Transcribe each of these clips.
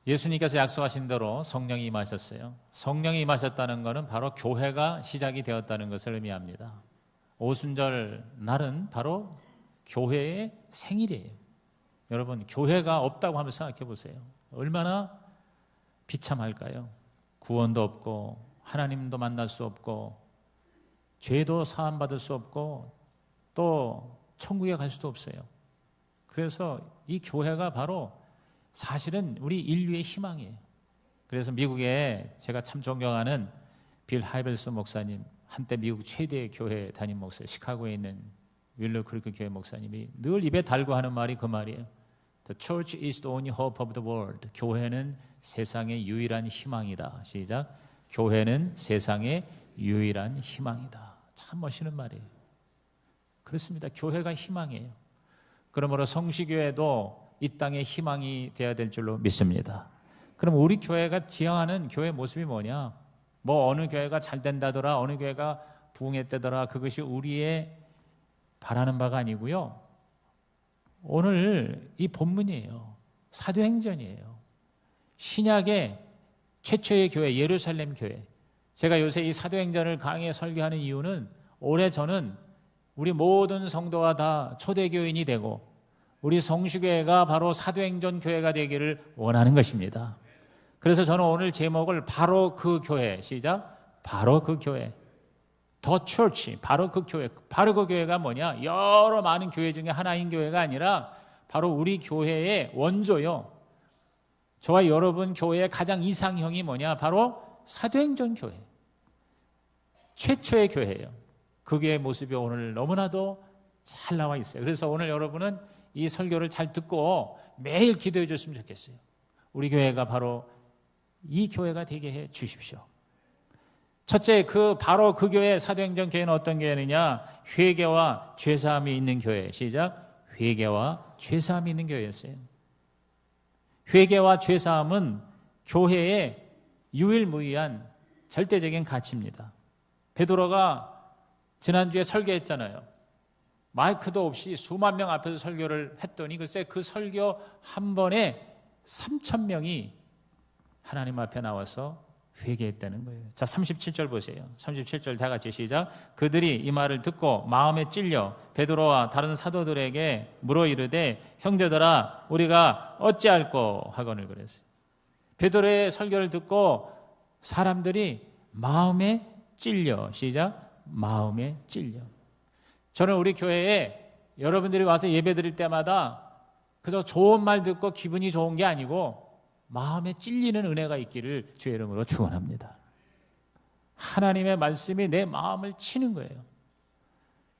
예수님께서 약속하신 대로 성령이 임하셨어요. 성령이 임하셨다는 것은 바로 교회가 시작이 되었다는 것을 의미합니다. 오순절 날은 바로 교회의 생일이에요. 여러분, 교회가 없다고 한번 생각해 보세요. 얼마나 비참할까요? 구원도 없고 하나님도 만날 수 없고 죄도 사함받을 수 없고 또 천국에 갈 수도 없어요. 그래서 이 교회가 바로 사실은 우리 인류의 희망이에요. 그래서 미국에 제가 참 존경하는 빌 하이벨스 목사님, 한때 미국 최대의 교회 담임 목사, 시카고에 있는 윌러 크리크 교회 목사님이 늘 입에 달고 하는 말이 그 말이에요. The church is the only hope of the world. 교회는 세상의 유일한 희망이다. 시작. 교회는 세상의 유일한 희망이다. 참 멋있는 말이에요. 그렇습니다. 교회가 희망이에요. 그러므로 성시교회도 이 땅의 희망이 되어야 될 줄로 믿습니다. 그럼 우리 교회가 지향하는 교회 모습이 뭐냐? 뭐 어느 교회가 잘 된다더라, 어느 교회가 부흥했다더라, 그것이 우리의 바라는 바가 아니고요. 오늘 이 본문이에요. 사도행전이에요. 신약의 최초의 교회, 예루살렘 교회. 제가 요새 이 사도행전을 강의에 설교하는 이유는 올해 저는 우리 모든 성도가 다 초대교인이 되고 우리 성시교회가 바로 사도행전 교회가 되기를 원하는 것입니다. 그래서 저는 오늘 제목을 바로 그 교회, 시작, 바로 그 교회, The Church, 바로 그 교회. 바로 그 교회가 뭐냐? 여러 많은 교회 중에 하나인 교회가 아니라 바로 우리 교회의 원조요. 저와 여러분 교회의 가장 이상형이 뭐냐? 바로 사도행전 교회, 최초의 교회예요. 그 교회의 모습이 오늘 너무나도 잘 나와 있어요. 그래서 오늘 여러분은 이 설교를 잘 듣고 매일 기도해 줬으면 좋겠어요. 우리 교회가 바로 이 교회가 되게 해 주십시오. 첫째, 바로 그 교회, 사도행전 교회는 어떤 교회느냐? 회개와 죄사함이 있는 교회. 시작. 회개와 죄사함이 있는 교회였어요. 회개와 죄사함은 교회의 유일무이한 절대적인 가치입니다. 베드로가 지난주에 설교했잖아요. 마이크도 없이 수만 명 앞에서 설교를 했더니 글쎄 그 설교 한 번에 3,000명이 하나님 앞에 나와서 회개했다는 거예요. 자, 37절 보세요. 37절 다 같이 시작. 그들이 이 말을 듣고 마음에 찔려 베드로와 다른 사도들에게 물어 이르되 형제들아 우리가 어찌할꼬 하거늘 그랬어요. 베드로의 설교를 듣고 사람들이 마음에 찔려. 시작. 마음에 찔려. 저는 우리 교회에 여러분들이 와서 예배 드릴 때마다 그저 좋은 말 듣고 기분이 좋은 게 아니고 마음에 찔리는 은혜가 있기를 주의 이름으로 축원합니다. 하나님의 말씀이 내 마음을 치는 거예요.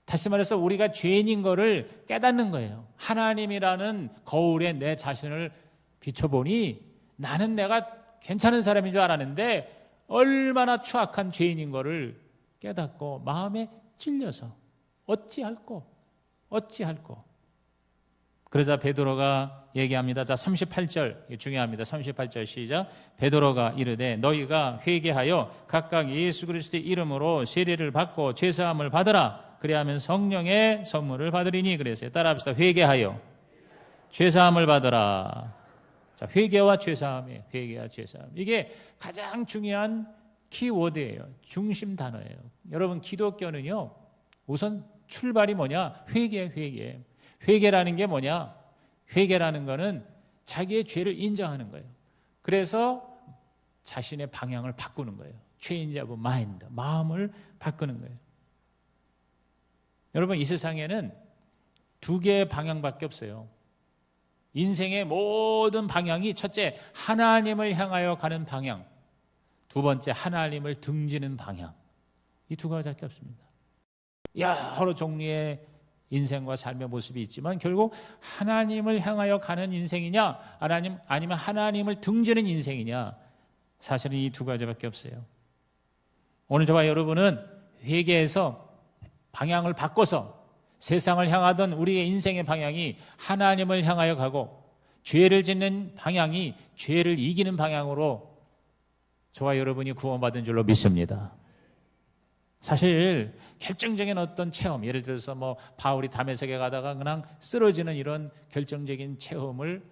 다시 말해서 우리가 죄인인 거를 깨닫는 거예요. 하나님이라는 거울에 내 자신을 비춰보니 나는 내가 괜찮은 사람인 줄 알았는데 얼마나 추악한 죄인인 거를 깨닫고 마음에 찔려서 어찌할꼬. 그러자 베드로가 얘기합니다. 자, 38절 중요합니다. 38절 시작. 베드로가 이르되 너희가 회개하여 각각 예수 그리스도의 이름으로 세례를 받고 죄사함을 받으라. 그리하면 성령의 선물을 받으리니 그랬어요. 따라합시다. 회개하여 죄사함을 받으라. 자, 회개와 죄사함이에요. 회개와 죄사함. 이게 가장 중요한 키워드예요. 중심 단어예요. 여러분 기독교는요. 우선 출발이 뭐냐? 회개. 회개라는 게 뭐냐? 회개라는 거는 자기의 죄를 인정하는 거예요. 그래서 자신의 방향을 바꾸는 거예요. Change of mind, 마음을 바꾸는 거예요. 여러분 이 세상에는 두 개의 방향밖에 없어요. 인생의 모든 방향이 첫째 하나님을 향하여 가는 방향, 두 번째 하나님을 등지는 방향. 이 두 가지밖에 없습니다. 여러 종류의 인생과 삶의 모습이 있지만 결국 하나님을 향하여 가는 인생이냐 아니면 하나님을 등지는 인생이냐, 사실은 이 두 가지밖에 없어요. 오늘 저와 여러분은 회개해서 방향을 바꿔서 세상을 향하던 우리의 인생의 방향이 하나님을 향하여 가고 죄를 짓는 방향이 죄를 이기는 방향으로 저와 여러분이 구원받은 줄로 믿습니다. 사실 결정적인 어떤 체험, 예를 들어서 뭐 바울이 다메섹에 가다가 그냥 쓰러지는 이런 결정적인 체험을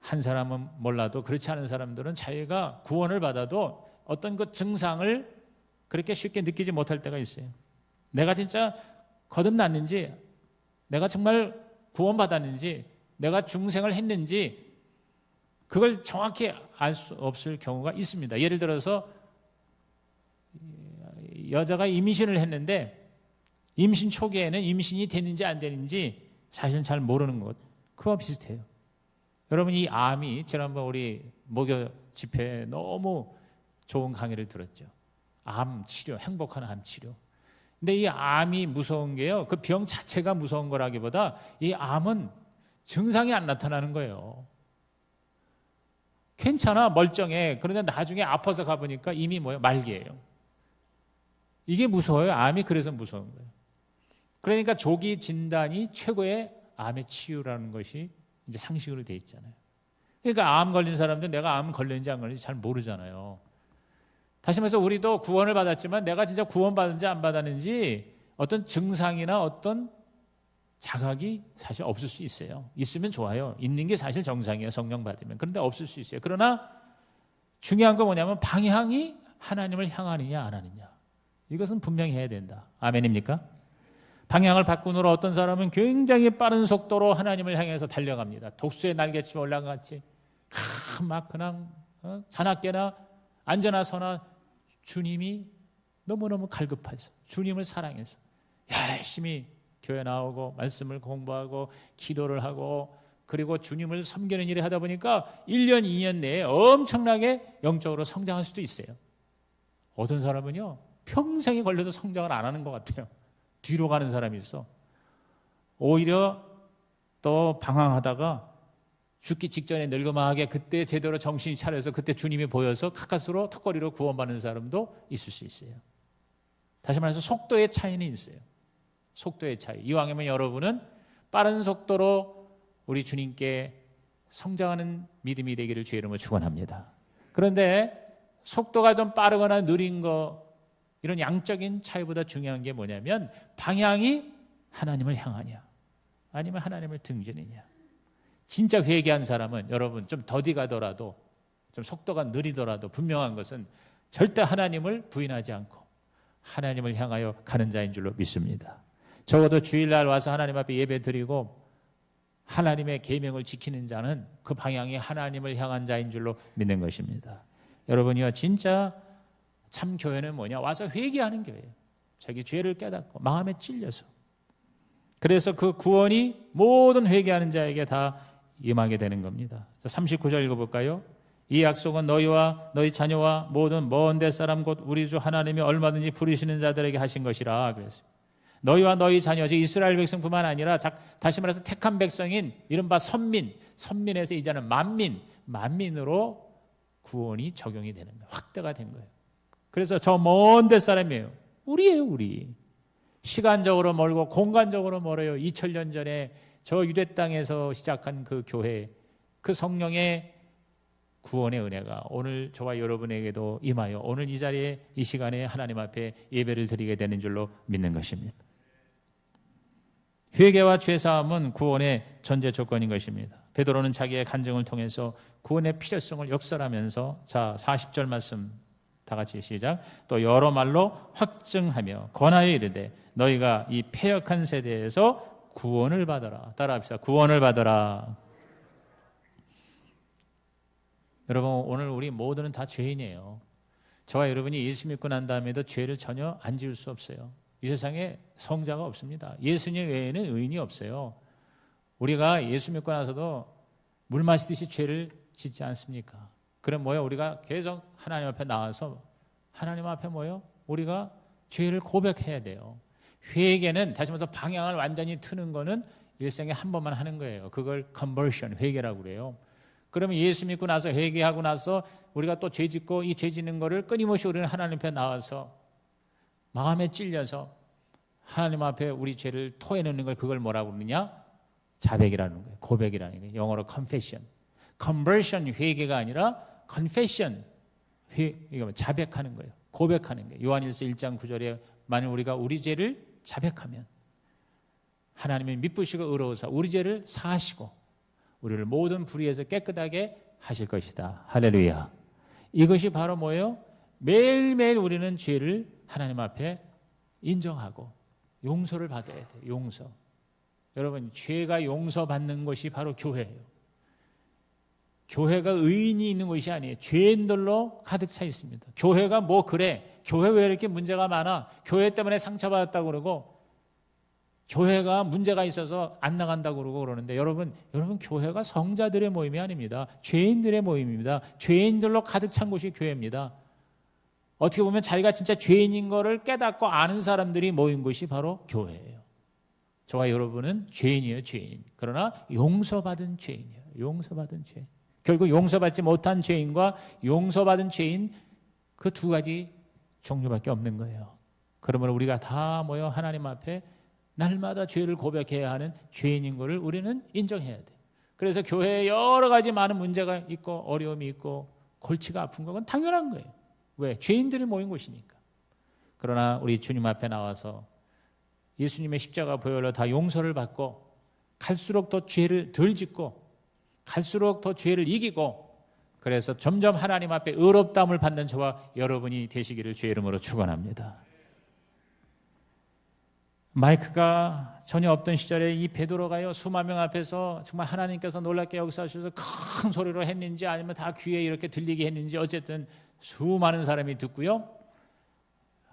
한 사람은 몰라도 그렇지 않은 사람들은 자기가 구원을 받아도 어떤 그 증상을 그렇게 쉽게 느끼지 못할 때가 있어요. 내가 진짜 거듭났는지, 내가 정말 구원받았는지, 내가 중생을 했는지 그걸 정확히 알 수 없을 경우가 있습니다. 예를 들어서 여자가 임신을 했는데 임신 초기에는 임신이 됐는지 안 되는지 사실은 잘 모르는 것, 그와 비슷해요. 여러분, 이 암이 지난번 우리 목요 집회에 너무 좋은 강의를 들었죠. 암 치료, 행복한 암 치료. 근데 이 암이 무서운 게요, 그 병 자체가 무서운 거라기보다 이 암은 증상이 안 나타나는 거예요. 괜찮아, 멀쩡해. 그런데 나중에 아파서 가보니까 이미 뭐예요? 말기예요. 이게 무서워요. 암이 그래서 무서운 거예요. 그러니까 조기 진단이 최고의 암의 치유라는 것이 이제 상식으로 돼 있잖아요. 그러니까 암 걸린 사람들 내가 암 걸렸는지 안 걸렸는지 잘 모르잖아요. 다시 말해서 우리도 구원을 받았지만 내가 진짜 구원받은지 안 받았는지 어떤 증상이나 어떤 자각이 사실 없을 수 있어요. 있으면 좋아요. 있는 게 사실 정상이에요. 성령 받으면. 그런데 없을 수 있어요. 그러나 중요한 건 뭐냐면 방향이 하나님을 향하느냐 안 하느냐. 이것은 분명히 해야 된다. 아멘입니까? 방향을 바꾸느라 어떤 사람은 굉장히 빠른 속도로 하나님을 향해서 달려갑니다. 독수의 날개치며 올라간 것 같이 막 그냥 자나깨나 앉아나 서나 주님이 너무너무 갈급해서 주님을 사랑해서 열심히 교회 나오고 말씀을 공부하고 기도를 하고 그리고 주님을 섬기는 일을 하다 보니까 1년, 2년 내에 엄청나게 영적으로 성장할 수도 있어요. 어떤 사람은요 평생이 걸려도 성장을 안 하는 것 같아요. 뒤로 가는 사람이 있어. 오히려 또 방황하다가 죽기 직전에 늙어망하게 그때 제대로 정신이 차려서 그때 주님이 보여서 가까스로 턱걸이로 구원받는 사람도 있을 수 있어요. 다시 말해서 속도의 차이는 있어요. 속도의 차이. 이왕이면 여러분은 빠른 속도로 우리 주님께 성장하는 믿음이 되기를 주의 이름으로 축원합니다. 그런데 속도가 좀 빠르거나 느린 거 이런 양적인 차이보다 중요한 게 뭐냐면 방향이 하나님을 향하냐 아니면 하나님을 등지느냐. 진짜 회개한 사람은 여러분 좀 더디 가더라도 좀 속도가 느리더라도 분명한 것은 절대 하나님을 부인하지 않고 하나님을 향하여 가는 자인 줄로 믿습니다. 적어도 주일날 와서 하나님 앞에 예배드리고 하나님의 계명을 지키는 자는 그 방향이 하나님을 향한 자인 줄로 믿는 것입니다. 여러분이요 진짜 참 교회는 뭐냐? 와서 회개하는 교회예요. 자기 죄를 깨닫고 마음에 찔려서. 그래서 그 구원이 모든 회개하는 자에게 다 임하게 되는 겁니다. 39절 읽어볼까요? 이 약속은 너희와 너희 자녀와 모든 먼 데 사람 곧 우리 주 하나님이 얼마든지 부르시는 자들에게 하신 것이라 그랬어요. 너희와 너희 자녀, 즉 이스라엘 백성뿐만 아니라 다시 말해서 택한 백성인 이른바 선민에서 이제는 만민으로 구원이 적용이 되는 거예요. 확대가 된 거예요. 그래서 저 먼 데 사람이에요. 우리예요, 우리. 시간적으로 멀고 공간적으로 멀어요. 2000년 전에 저 유대 땅에서 시작한 그 교회, 그 성령의 구원의 은혜가 오늘 저와 여러분에게도 임하여 오늘 이 자리에 이 시간에 하나님 앞에 예배를 드리게 되는 줄로 믿는 것입니다. 회개와 죄사함은 구원의 전제 조건인 것입니다. 베드로는 자기의 간증을 통해서 구원의 필요성을 역설하면서 자 40절 말씀 다 같이 시작. 또 여러 말로 확증하며 권하여 이르되 너희가 이 패역한 세대에서 구원을 받아라. 따라합시다. 구원을 받아라. 여러분 오늘 우리 모두는 다 죄인이에요. 저와 여러분이 예수 믿고 난 다음에도 죄를 전혀 안 지을 수 없어요. 이 세상에 성자가 없습니다. 예수님 외에는 의인이 없어요. 우리가 예수 믿고 나서도 물 마시듯이 죄를 짓지 않습니까? 그럼 뭐예요? 우리가 계속 하나님 앞에 나와서 하나님 앞에 뭐예요? 우리가 죄를 고백해야 돼요. 회개는 다시 말해서 방향을 완전히 트는 거는 일생에 한 번만 하는 거예요. 그걸 conversion, 회개라고 그래요. 그러면 예수 믿고 나서 회개하고 나서 우리가 또 죄 짓고 이 죄 짓는 거를 끊임없이 우리는 하나님 앞에 나와서 마음에 찔려서 하나님 앞에 우리 죄를 토해내는 걸 그걸 뭐라고 그러느냐? 자백이라는 거예요. 고백이라는 거예요. 영어로 confession. conversion 회개가 아니라 confession 이거 자백하는 거예요. 고백하는 거예요. 요한일서 1장 9절에 만일 우리가 우리 죄를 자백하면 하나님이 미쁘시고 의로우사 우리 죄를 사하시고 우리를 모든 불의에서 깨끗하게 하실 것이다. 할렐루야. 이것이 바로 뭐예요? 매일매일 우리는 죄를 하나님 앞에 인정하고 용서를 받아야 돼요. 용서. 여러분, 죄가 용서받는 것이 바로 교회예요. 교회가 의인이 있는 것이 아니에요. 죄인들로 가득 차 있습니다. 교회가 뭐 그래? 교회 왜 이렇게 문제가 많아? 교회 때문에 상처받았다고 그러고 교회가 문제가 있어서 안 나간다고 그러고 그러는데 여러분 교회가 성자들의 모임이 아닙니다. 죄인들의 모임입니다. 죄인들로 가득 찬 곳이 교회입니다. 어떻게 보면 자기가 진짜 죄인인 거를 깨닫고 아는 사람들이 모인 곳이 바로 교회예요. 저와 여러분은 죄인이에요, 죄인. 그러나 용서받은 죄인이에요. 용서받은 죄인. 결국 용서받지 못한 죄인과 용서받은 죄인 그 두 가지 종류밖에 없는 거예요. 그러므로 우리가 다 모여 하나님 앞에 날마다 죄를 고백해야 하는 죄인인 것을 우리는 인정해야 돼요. 그래서 교회에 여러 가지 많은 문제가 있고 어려움이 있고 골치가 아픈 건 당연한 거예요. 왜? 죄인들이 모인 곳이니까. 그러나 우리 주님 앞에 나와서 예수님의 십자가 보혈로 다 용서를 받고 갈수록 더 죄를 덜 짓고 갈수록 더 죄를 이기고 그래서 점점 하나님 앞에 의롭다함을 받는 저와 여러분이 되시기를 주의 이름으로 축원합니다. 마이크가 전혀 없던 시절에 이 베드로가요 수만 명 앞에서 정말 하나님께서 놀랍게 역사하셔서 큰 소리로 했는지 아니면 다 귀에 이렇게 들리게 했는지 어쨌든 수많은 사람이 듣고요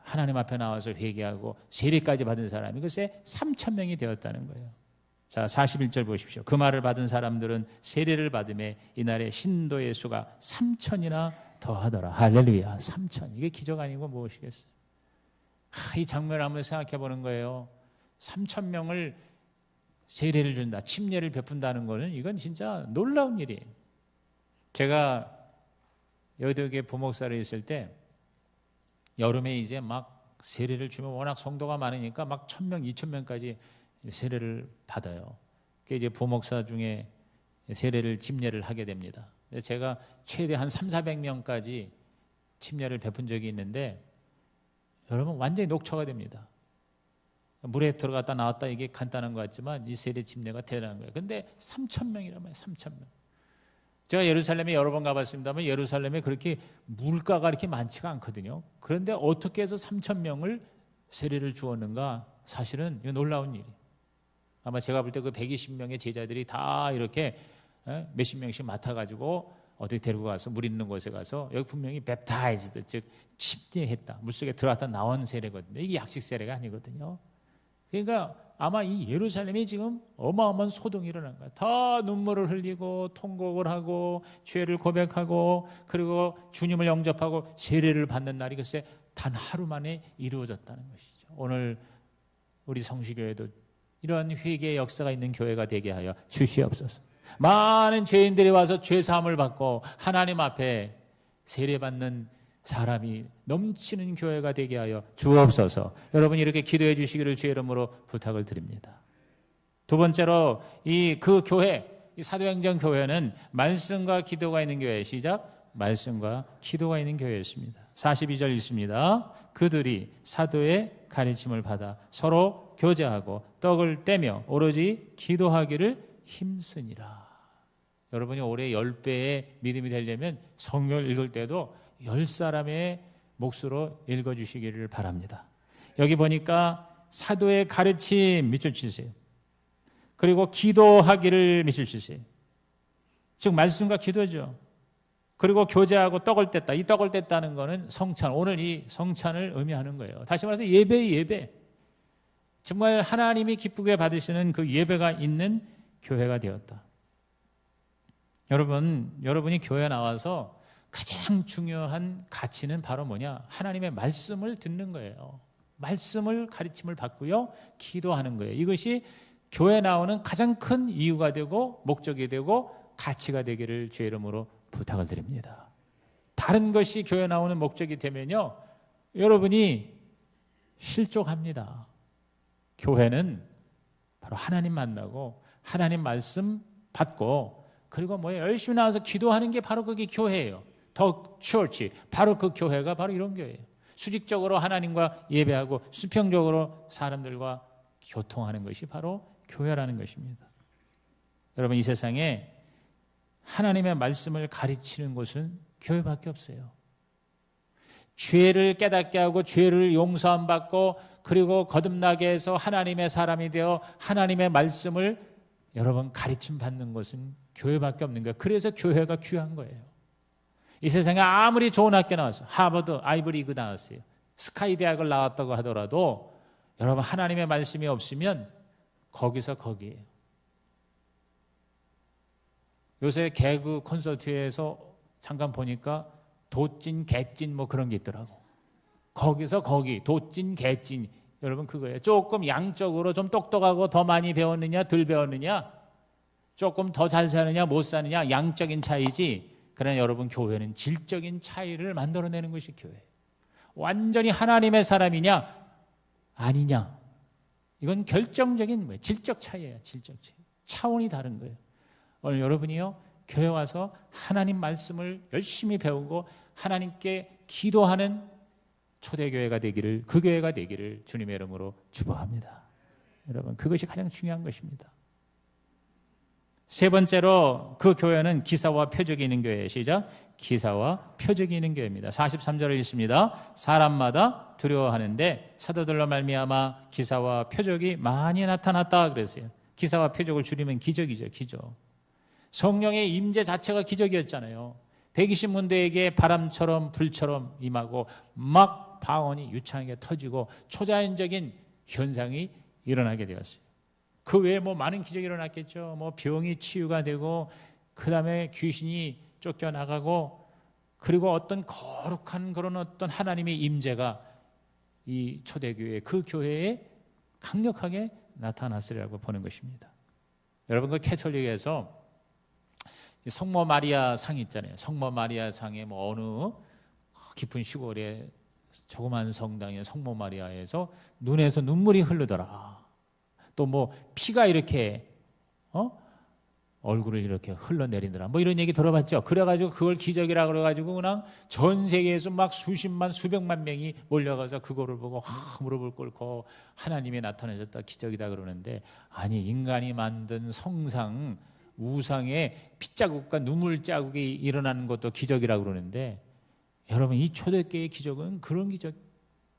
하나님 앞에 나와서 회개하고 세례까지 받은 사람이 글쎄 3,000명이 되었다는 거예요. 자, 41절 보십시오. 그 말을 받은 사람들은 세례를 받음에 이날에 신도의 수가 3,000이나 더하더라. 할렐루야. 3,000. 이게 기적 아니고 무엇이겠어요? 이 장면을 한번 생각해 보는 거예요. 3,000명을 세례를 준다, 침례를 베푼다는 거는 이건 진짜 놀라운 일이에요. 제가 여덕에 부목사를 있을 때 여름에 이제 막 세례를 주면 워낙 성도가 많으니까 막 1,000명, 2,000명까지 세례를 받아요. 그게 이제 부목사 중에 세례를 침례를 하게 됩니다. 제가 최대 한 300~400명까지 침례를 베푼 적이 있는데 여러분 완전히 녹초가 됩니다. 물에 들어갔다 나왔다 이게 간단한 것 같지만 이 세례 침례가 대단한 거예요. 근데 3,000명이란 말이에요. 3,000명. 제가 예루살렘에 여러 번 가봤습니다만 예루살렘에 그렇게 물가가 이렇게 많지가 않거든요. 그런데 어떻게 해서 3,000명을 세례를 주었는가? 사실은 이거 놀라운 일이에요. 아마 제가 볼 때 그 120명의 제자들이 다 이렇게 몇십 명씩 맡아가지고 어디 데리고 가서 물 있는 곳에 가서 여기 분명히 웹타이즈드 즉 침례했다. 물속에 들어갔다 나온 세례거든요. 이게 약식 세례가 아니거든요. 그러니까 아마 이 예루살렘이 지금 어마어마한 소동이 일어난 거야. 다 눈물을 흘리고 통곡을 하고 죄를 고백하고 그리고 주님을 영접하고 세례를 받는 날이 글쎄 단 하루 만에 이루어졌다는 것이죠. 오늘 우리 성시교회도 이러한 회개의 역사가 있는 교회가 되게 하여 주시옵소서. 많은 죄인들이 와서 죄사함을 받고 하나님 앞에 세례받는 사람이 넘치는 교회가 되게 하여 주옵소서. 여러분이 이렇게 기도해 주시기를 주의 이름으로 부탁을 드립니다. 두 번째로 그 교회, 이 사도행전 교회는 말씀과 기도가 있는 교회. 시작. 말씀과 기도가 있는 교회였습니다. 42절 있습니다. 그들이 사도의 가르침을 받아 서로 교제하고 떡을 떼며 오로지 기도하기를 힘쓰니라. 여러분이 올해 10배의 믿음이 되려면 성경을 읽을 때도 10사람의 몫으로 읽어주시기를 바랍니다. 여기 보니까 사도의 가르침 밑줄 치세요. 그리고 기도하기를 밑줄 치세요. 즉 말씀과 기도죠. 그리고 교제하고 떡을 뗐다. 이 떡을 뗐다는 것은 성찬, 오늘 이 성찬을 의미하는 거예요. 다시 말해서 예배. 정말 하나님이 기쁘게 받으시는 그 예배가 있는 교회가 되었다. 여러분이 교회 나와서 가장 중요한 가치는 바로 뭐냐? 하나님의 말씀을 듣는 거예요. 말씀을 가르침을 받고요. 기도하는 거예요. 이것이 교회 나오는 가장 큰 이유가 되고 목적이 되고 가치가 되기를 주의 이름으로 부탁을 드립니다. 다른 것이 교회 나오는 목적이 되면요. 여러분이 실족합니다. 교회는 바로 하나님 만나고 하나님 말씀 받고 그리고 열심히 나와서 기도하는 게 바로 그게 교회예요. 더 처치, 바로 그 교회가 바로 이런 교회예요. 수직적으로 하나님과 예배하고 수평적으로 사람들과 교통하는 것이 바로 교회라는 것입니다. 여러분 이 세상에 하나님의 말씀을 가르치는 곳은 교회밖에 없어요. 죄를 깨닫게 하고 죄를 용서함 받고 그리고 거듭나게 해서 하나님의 사람이 되어 하나님의 말씀을 여러분 가르침 받는 곳은 교회밖에 없는 거예요. 그래서 교회가 귀한 거예요. 이 세상에 아무리 좋은 학교 나왔어요. 하버드, 아이브리그 나왔어요. 스카이 대학을 나왔다고 하더라도 여러분 하나님의 말씀이 없으면 거기서 거기에요. 요새 개그 콘서트에서 잠깐 보니까 도찐, 개찐 뭐 그런 게 있더라고. 거기서 거기, 도찐, 개찐. 여러분 그거예요. 조금 양적으로 좀 똑똑하고 더 많이 배웠느냐, 덜 배웠느냐, 조금 더 잘 사느냐, 못 사느냐, 양적인 차이지. 그러나 여러분 교회는 질적인 차이를 만들어내는 것이 교회예요. 완전히 하나님의 사람이냐, 아니냐. 이건 결정적인 뭐예요? 질적 차이예요. 질적 차이. 차원이 다른 거예요. 오늘 여러분이요, 교회 와서 하나님 말씀을 열심히 배우고 하나님께 기도하는 초대교회가 되기를, 그 교회가 되기를 주님의 이름으로 축복합니다. 여러분 그것이 가장 중요한 것입니다. 세 번째로 그 교회는 기사와 표적이 있는 교회예요. 시작. 기사와 표적이 있는 교회입니다. 43절을 읽습니다. 사람마다 두려워하는데 사도들로 말미암아 기사와 표적이 많이 나타났다 그랬어요. 기사와 표적을 줄이면 기적이죠. 기적. 성령의 임재 자체가 기적이었잖아요. 120문대에게 바람처럼 불처럼 임하고 막 방언이 유창하게 터지고 초자연적인 현상이 일어나게 되었어요. 그 외에 뭐 많은 기적이 일어났겠죠. 뭐 병이 치유가 되고 그 다음에 귀신이 쫓겨나가고 그리고 어떤 거룩한 그런 어떤 하나님의 임재가 이 초대교회 그 교회에 강력하게 나타났으리라고 보는 것입니다. 여러분 그 캐톨릭에서 성모 마리아 상 있잖아요. 성모 마리아 상에 뭐 어느 깊은 시골에 조그만 성당에 성모 마리아에서 눈에서 눈물이 흐르더라. 또 뭐 피가 이렇게 얼굴을 이렇게 흘러내리더라. 뭐 이런 얘기 들어봤죠. 그래가지고 그걸 기적이라 그래가지고 그냥 전 세계에서 막 수십만 수백만 명이 몰려가서 그거를 보고 무릎을 꿇고 하나님이 나타나셨다 기적이다 그러는데 아니 인간이 만든 성상 우상에 핏자국과 눈물 자국이 일어나는 것도 기적이라고 그러는데 여러분 이 초대교회의 기적은 그런 기적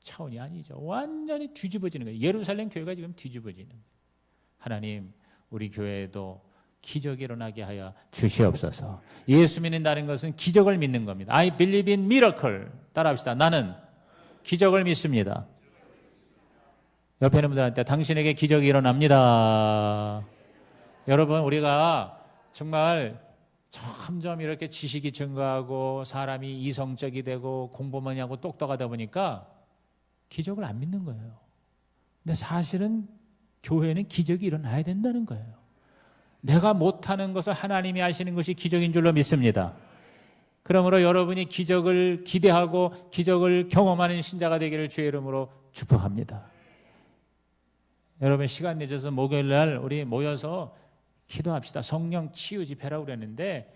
차원이 아니죠. 완전히 뒤집어지는 거예요. 예루살렘 교회가 지금 뒤집어지는 거예요. 하나님 우리 교회에도 기적이 일어나게 하여 주시옵소서. 예수 믿는다는 것은 기적을 믿는 겁니다. I believe in miracle. 따라합시다. 나는 기적을 믿습니다. 옆에 있는 분들한테 당신에게 기적이 일어납니다. 여러분 우리가 정말 점점 이렇게 지식이 증가하고 사람이 이성적이 되고 공부 많이 하고 똑똑하다 보니까 기적을 안 믿는 거예요. 근데 사실은 교회는 기적이 일어나야 된다는 거예요. 내가 못하는 것을 하나님이 하시는 것이 기적인 줄로 믿습니다. 그러므로 여러분이 기적을 기대하고 기적을 경험하는 신자가 되기를 주의 이름으로 축복합니다. 여러분 시간 내줘서 목요일 날 우리 모여서 기도합시다. 성령 치유 집회라고 그랬는데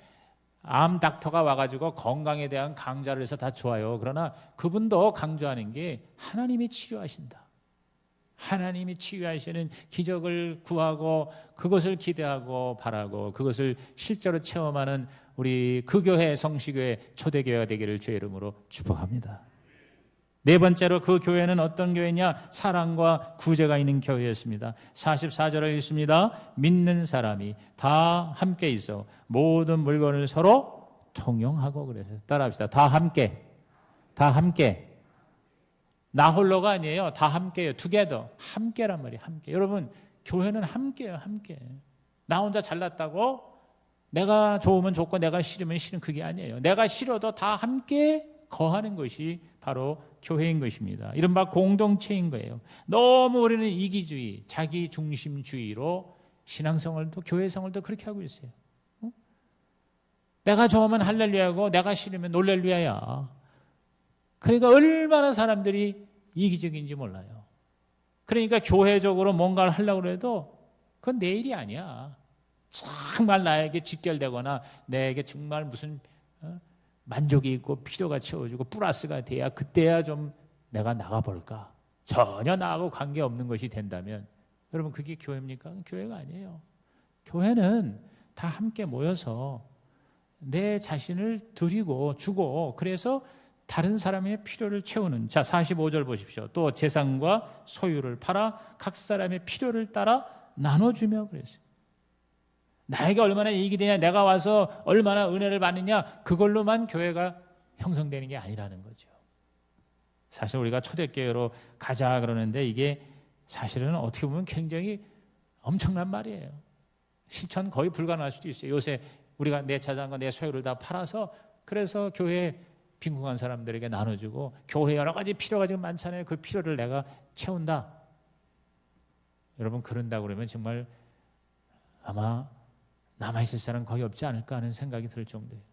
암 닥터가 와가지고 건강에 대한 강좌를 해서 다 좋아요. 그러나 그분도 강조하는 게 하나님이 치료하신다. 하나님이 치유하시는 기적을 구하고 그것을 기대하고 바라고 그것을 실제로 체험하는 우리 그 교회 성시교회 초대교회가 되기를 주의 이름으로 축복합니다. 네 번째로 그 교회는 어떤 교회냐? 사랑과 구제가 있는 교회였습니다. 44절을 읽습니다. 믿는 사람이 다 함께 있어 모든 물건을 서로 통용하고 그래서 따라합시다. 다 함께. 다 함께. 나 홀로가 아니에요. 다 함께예요. together. 함께란 말이에요. 함께. 여러분 교회는 함께예요. 함께. 나 혼자 잘났다고 내가 좋으면 좋고 내가 싫으면 싫은 그게 아니에요. 내가 싫어도 다 함께 거하는 것이 바로 교회인 것입니다. 이른바 공동체인 거예요. 너무 우리는 이기주의, 자기중심주의로 신앙생활도 교회생활도 그렇게 하고 있어요. 내가 좋으면 할렐루야고 내가 싫으면 놀렐루야야. 그러니까 얼마나 사람들이 이기적인지 몰라요. 그러니까 교회적으로 뭔가를 하려고 해도 그건 내 일이 아니야. 정말 나에게 직결되거나 내게 정말 무슨 만족이 있고 필요가 채워지고 플러스가 돼야 그때야 좀 내가 나가볼까. 전혀 나하고 관계없는 것이 된다면 여러분 그게 교회입니까? 교회가 아니에요. 교회는 다 함께 모여서 내 자신을 드리고 주고 그래서 다른 사람의 필요를 채우는. 자, 45절 보십시오. 또 재산과 소유를 팔아 각 사람의 필요를 따라 나눠주며 그랬어요. 나에게 얼마나 이익이 되냐, 내가 와서 얼마나 은혜를 받느냐, 그걸로만 교회가 형성되는 게 아니라는 거죠. 사실 우리가 초대교회로 가자 그러는데 이게 사실은 어떻게 보면 굉장히 엄청난 말이에요. 실천 거의 불가능할 수도 있어요. 요새 우리가 내 자산과 내 소유를 다 팔아서 그래서 교회에 빈궁한 사람들에게 나눠주고 교회 여러 가지 필요가 지금 많잖아요. 그 필요를 내가 채운다. 여러분 그런다고 그러면 정말 아마 남아있을 사람 거의 없지 않을까 하는 생각이 들 정도예요.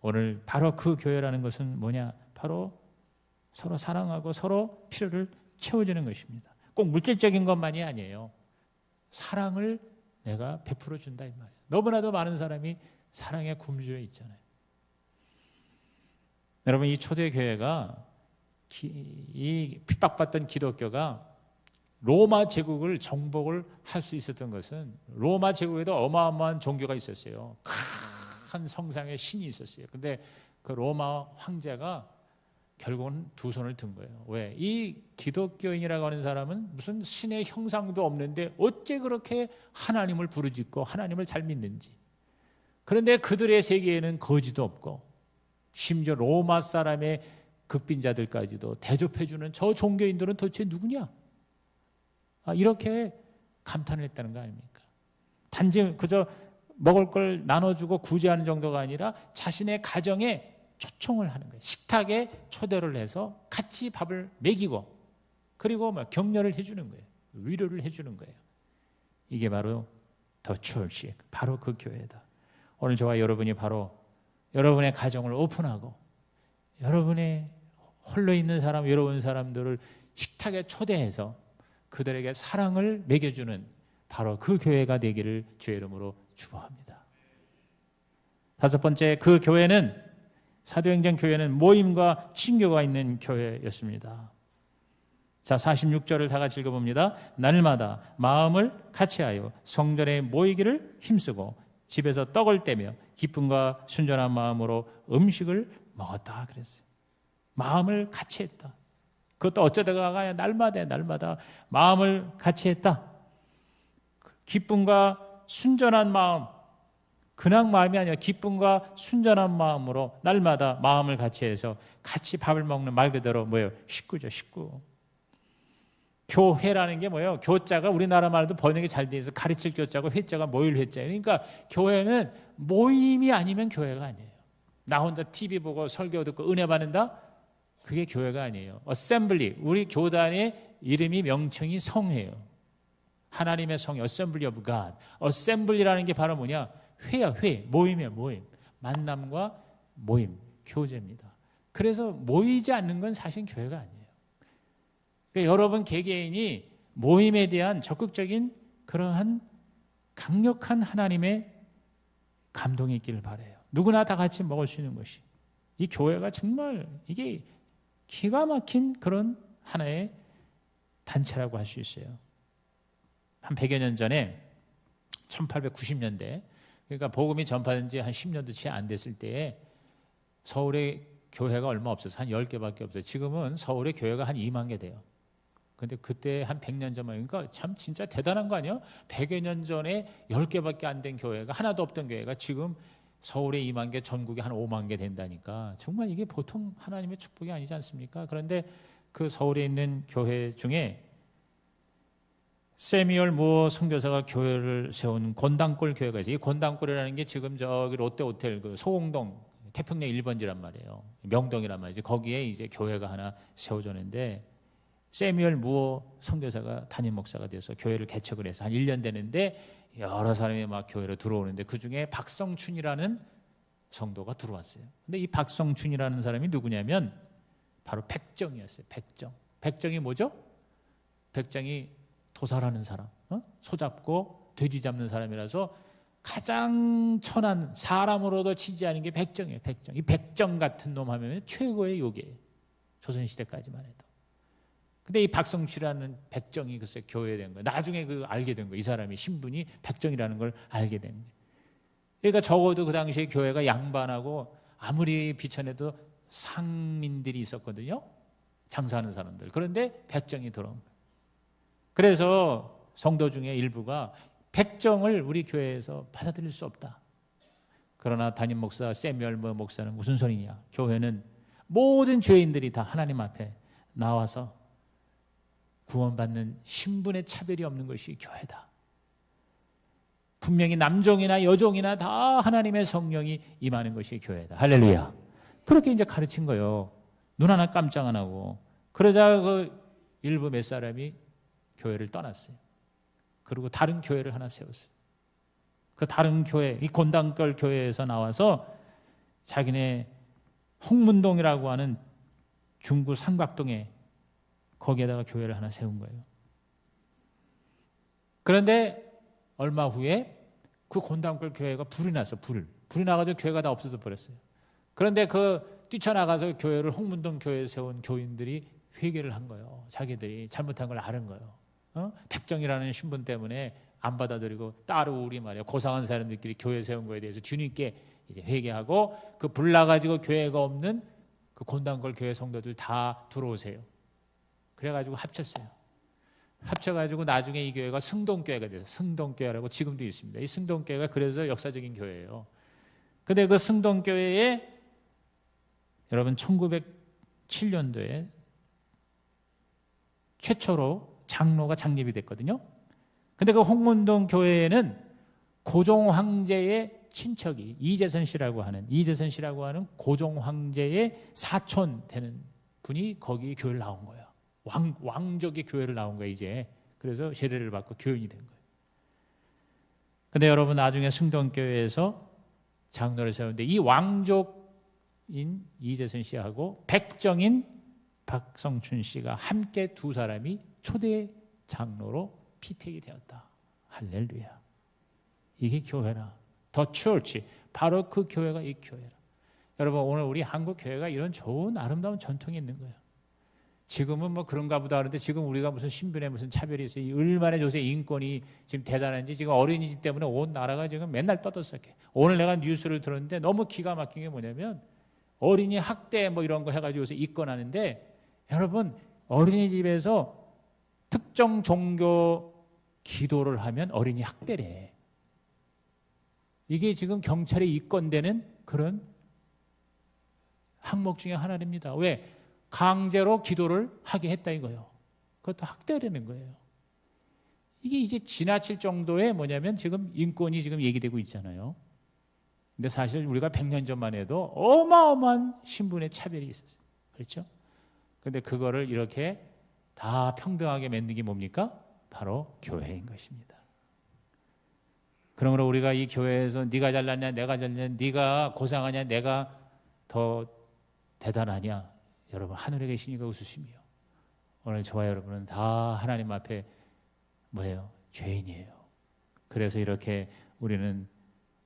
오늘 바로 그 교회라는 것은 뭐냐? 바로 서로 사랑하고 서로 필요를 채워주는 것입니다. 꼭 물질적인 것만이 아니에요. 사랑을 내가 베풀어 준다 이 말이에요. 너무나도 많은 사람이 사랑에 굶주려 있잖아요. 여러분 이 초대교회가 이 핍박받던 기독교가 로마 제국을 정복을 할 수 있었던 것은 로마 제국에도 어마어마한 종교가 있었어요. 큰 성상의 신이 있었어요. 근데 그 로마 황제가 결국은 두 손을 든 거예요. 왜? 이 기독교인이라고 하는 사람은 무슨 신의 형상도 없는데 어째 그렇게 하나님을 부르짖고 하나님을 잘 믿는지. 그런데 그들의 세계에는 거지도 없고 심지어 로마 사람의 극빈자들까지도 대접해주는 저 종교인들은 도대체 누구냐? 이렇게 감탄을 했다는 거 아닙니까? 단지 그저 먹을 걸 나눠주고 구제하는 정도가 아니라 자신의 가정에 초청을 하는 거예요. 식탁에 초대를 해서 같이 밥을 먹이고 그리고 격려를 해주는 거예요. 위로를 해주는 거예요. 이게 바로 더 처치, 바로 그 교회다. 오늘 저와 여러분이 바로 여러분의 가정을 오픈하고 여러분의 홀로 있는 사람, 외로운 사람들을 식탁에 초대해서 그들에게 사랑을 먹여주는 바로 그 교회가 되기를 주의 이름으로 축복합니다. 다섯 번째, 그 교회는 사도행전 교회는 모임과 친교가 있는 교회였습니다. 자, 46절을 다 같이 읽어봅니다. 날마다 마음을 같이하여 성전에 모이기를 힘쓰고 집에서 떡을 떼며 기쁨과 순전한 마음으로 음식을 먹었다 그랬어요. 마음을 같이 했다. 그것도 어쩌다가 날마다 마음을 같이 했다. 기쁨과 순전한 마음, 그냥 마음이 아니라 기쁨과 순전한 마음으로 날마다 마음을 같이 해서 같이 밥을 먹는 말 그대로 뭐예요? 식구죠, 식구. 교회라는 게 뭐예요? 교자가 우리나라 말도 번역이 잘 돼 있어. 가르칠 교자고 회자가 모일 회자예요. 그러니까 교회는 모임이 아니면 교회가 아니에요. 나 혼자 TV 보고 설교 듣고 은혜 받는다? 그게 교회가 아니에요. 어셈블리, 우리 교단의 이름이 명칭이 성회예요. 하나님의 성회, 어셈블리 오브 갓. 어셈블리라는 게 바로 뭐냐? 회야, 회, 모임이야, 모임. 만남과 모임, 교제입니다. 그래서 모이지 않는 건 사실 교회가 아니에요. 그러니까 여러분 개개인이 모임에 대한 적극적인 그러한 강력한 하나님의 감동이 있기를 바라요. 누구나 다 같이 먹을 수 있는 것이. 이 교회가 정말 이게 기가 막힌 그런 하나의 단체라고 할 수 있어요. 한 100여 년 전에 1890년대 그러니까 복음이 전파된 지 한 10년도 채 안 됐을 때에 서울에 교회가 얼마 없어서 한 10개밖에 없어요. 지금은 서울에 교회가 한 2만 개 돼요. 근데 그때 한 100년 전만, 그러니까 참 진짜 대단한 거 아니에요? 100여 년 전에 10개밖에 안 된 교회가, 하나도 없던 교회가 지금 서울에 2만 개, 전국에 한 5만 개 된다니까 정말 이게 보통 하나님의 축복이 아니지 않습니까? 그런데 그 서울에 있는 교회 중에 세미얼 무어 선교사가 교회를 세운 곤당골 교회가 있어요. 이 곤당골이라는 게 지금 저기 롯데호텔 그 소공동 태평역 1번지란 말이에요. 명동이란 말이지. 거기에 이제 교회가 하나 세워졌는데 세미얼 무어 선교사가 담임 목사가 돼서 교회를 개척을 해서 한 1년 되는데 여러 사람이 막 교회로 들어오는데 그중에 박성춘이라는 성도가 들어왔어요. 근데 이 박성춘이라는 사람이 누구냐면 바로 백정이었어요. 백정이 뭐죠? 백정이 도살하는 사람, 소 잡고 돼지 잡는 사람이라서 가장 천한 사람으로도 치지 않은 게 백정이에요. 백정. 이 백정 같은 놈 하면 최고의 욕이에요. 조선시대까지만 해도. 근데 이 박성춘이라는 백정이 글쎄 교회에 된 거예요. 나중에 그 알게 된 거예요. 이 사람이 신분이 백정이라는 걸 알게 된 거예요. 그러니까 적어도 그 당시에 교회가 양반하고 아무리 비천해도 상민들이 있었거든요. 장사하는 사람들. 그런데 백정이 들어온 거예요. 그래서 성도 중에 일부가 백정을 우리 교회에서 받아들일 수 없다. 그러나 담임 목사 세뮤얼 목사는 무슨 소리냐? 교회는 모든 죄인들이 다 하나님 앞에 나와서 구원받는 신분의 차별이 없는 것이 교회다. 분명히 남종이나 여종이나 다 하나님의 성령이 임하는 것이 교회다. 할렐루야. 그렇게 이제 가르친 거예요. 눈 하나 깜짝 안 하고. 그러자 그 일부 몇 사람이 교회를 떠났어요. 그리고 다른 교회를 하나 세웠어요. 그 다른 교회, 이 곤단걸 교회에서 나와서 자기네 홍문동이라고 하는 중구 삼각동에 거기에다가 교회를 하나 세운 거예요. 그런데 얼마 후에 그 곤단걸 교회가 불이 났어. 불이 나가지고 교회가 다 없어져 버렸어요. 그런데 그 뛰쳐나가서 교회를 홍문동 교회에 세운 교인들이 회개를 한 거예요. 자기들이 잘못한 걸 아는 거예요. 백정이라는 신분 때문에 안 받아들이고 따로 우리 말이야 고상한 사람들끼리 교회 세운 거에 대해서 주님께 이제 회개하고 그 불 나가지고 교회가 없는 그 곤단걸 교회 성도들 다 들어오세요. 그래가지고 합쳤어요. 합쳐가지고 나중에 이 교회가 승동교회가 돼서 승동교회라고 지금도 있습니다. 이 승동교회가 그래서 역사적인 교회예요. 근데 그 승동교회에 여러분 1907년도에 최초로 장로가 창립이 됐거든요. 근데 그 홍문동 교회에는 고종 황제의 친척이 이재선 씨라고 하는 고종 황제의 사촌 되는 분이 거기 교회를 나온 거예요. 왕족의 교회를 나온 거예요, 이제. 그래서 세례를 받고 교인이 된 거예요. 근데 여러분 나중에 승동교회에서 장로를 세웠는데 이 왕족인 이재선 씨하고 백정인 박성춘 씨가 함께 두 사람이 초대 장로로 피택이 되었다. 할렐루야. 이게 교회라. 더 처치. 바로 그 교회가 이 교회라. 여러분 오늘 우리 한국 교회가 이런 좋은 아름다운 전통이 있는 거예요. 지금은 뭐 그런가 보다 하는데 지금 우리가 무슨 신분에 무슨 차별이 있어요. 이 얼마나 요새 인권이 지금 대단한지 지금 어린이집 때문에 온 나라가 지금 맨날 떠들썩해. 오늘 내가 뉴스를 들었는데 너무 기가 막힌 게 뭐냐면 어린이 학대 뭐 이런 거 해가지고 요새 입건하는데 여러분 어린이집에서 특정 종교 기도를 하면 어린이 학대래. 이게 지금 경찰에 입건되는 그런 항목 중에 하나입니다. 왜? 강제로 기도를 하게 했다 이거예요. 그것도 학대라는 거예요. 이게 이제 지나칠 정도의 뭐냐면 지금 인권이 지금 얘기되고 있잖아요. 근데 사실 우리가 100년 전만 해도 어마어마한 신분의 차별이 있었어요. 그렇죠? 근데 그거를 이렇게 다 평등하게 맺는 게 뭡니까? 바로 교회인 것입니다. 그러므로 우리가 이 교회에서 네가 잘났냐 내가 잘났냐 네가 고상하냐 내가 더 대단하냐 여러분 하늘에 계시니까 웃으시며 오늘 저와 여러분은 다 하나님 앞에 뭐예요? 죄인이에요. 그래서 이렇게 우리는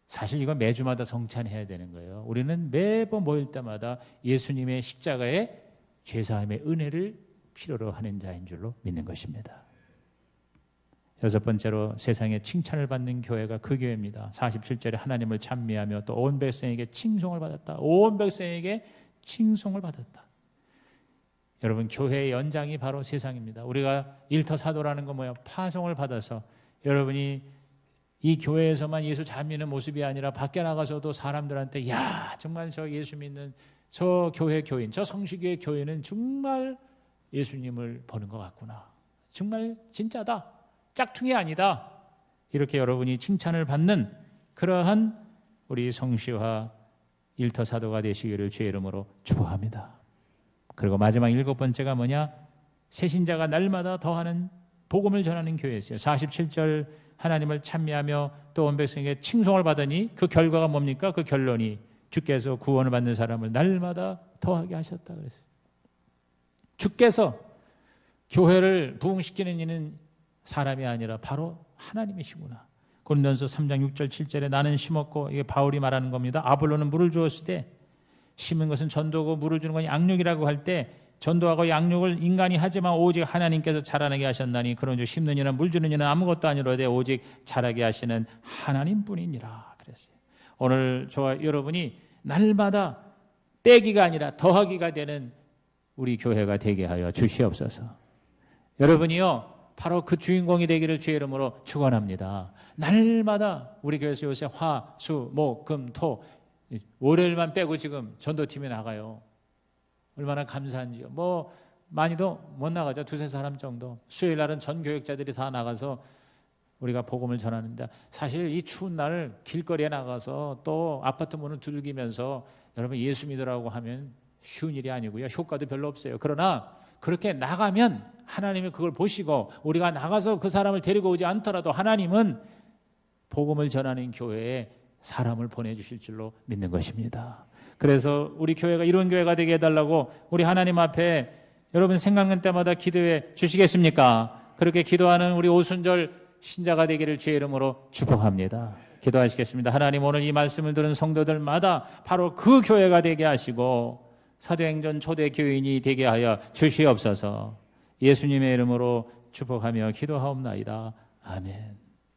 사실 이거 매주마다 성찬해야 되는 거예요. 우리는 매번 모일 때마다 예수님의 십자가의 죄사함의 은혜를 필요로 하는 자인 줄로 믿는 것입니다. 여섯 번째로 세상에 칭찬을 받는 교회가 그 교회입니다. 47절에 하나님을 찬미하며 또 온 백성에게 칭송을 받았다. 온 백성에게 칭송을 받았다. 여러분 교회의 연장이 바로 세상입니다. 우리가 일터사도라는 건 뭐예요? 파송을 받아서 여러분이 이 교회에서만 예수 잘 믿는 모습이 아니라 밖에 나가서도 사람들한테 야 정말 저 예수 믿는 저 교회 교인 저 성시교회 교회는 정말 예수님을 보는 것 같구나. 정말 진짜다. 짝퉁이 아니다. 이렇게 여러분이 칭찬을 받는 그러한 우리 성시와 일터사도가 되시기를 주의 이름으로 축복합니다. 그리고 마지막 일곱 번째가 뭐냐? 새신자가 날마다 더하는 복음을 전하는 교회였어요. 47절 하나님을 찬미하며 또 온 백성에게 칭송을 받으니 그 결과가 뭡니까? 그 결론이 주께서 구원을 받는 사람을 날마다 더하게 하셨다 그랬어요. 주께서 교회를 부흥시키는 이는 사람이 아니라 바로 하나님이시구나. 고린도전서 3장 6절 7절에 나는 심었고 이게 바울이 말하는 겁니다. 아볼로는 물을 주었을 때 심은 것은 전도고 물을 주는 건 양육이라고 할 때 전도하고 양육을 인간이 하지만 오직 하나님께서 자라나게 하셨나니 그런즉 심는 이나 물 주는 이는 아무것도 아니로되 오직 자라게 하시는 하나님뿐이니라 그랬어요. 오늘 저와 여러분이 날마다 빼기가 아니라 더하기가 되는 우리 교회가 되게 하여 주시옵소서. 여러분이요, 바로 그 주인공이 되기를 주의 이름으로 축원합니다. 날마다 우리 교회에서 요새 화, 수, 목, 금, 토, 월요일만 빼고 지금 전도팀에 나가요. 얼마나 감사한지요. 뭐 많이도 못 나가죠. 두세 사람 정도. 수요일 날은 전 교역자들이 다 나가서 우리가 복음을 전하는데, 사실 이 추운 날 길거리에 나가서 또 아파트 문을 두들기면서 여러분 예수 믿으라고 하면 쉬운 일이 아니고요. 효과도 별로 없어요. 그러나 그렇게 나가면 하나님이 그걸 보시고 우리가 나가서 그 사람을 데리고 오지 않더라도 하나님은 복음을 전하는 교회에 사람을 보내주실 줄로 믿는 것입니다. 그래서 우리 교회가 이런 교회가 되게 해달라고 우리 하나님 앞에 여러분 생각날 때마다 기도해 주시겠습니까? 그렇게 기도하는 우리 오순절 신자가 되기를 주의 이름으로 축복합니다. 기도하시겠습니다. 하나님, 오늘 이 말씀을 들은 성도들마다 바로 그 교회가 되게 하시고 사도행전 초대 교인이 되게 하여 주시옵소서. 예수님의 이름으로 축복하며 기도하옵나이다. 아멘.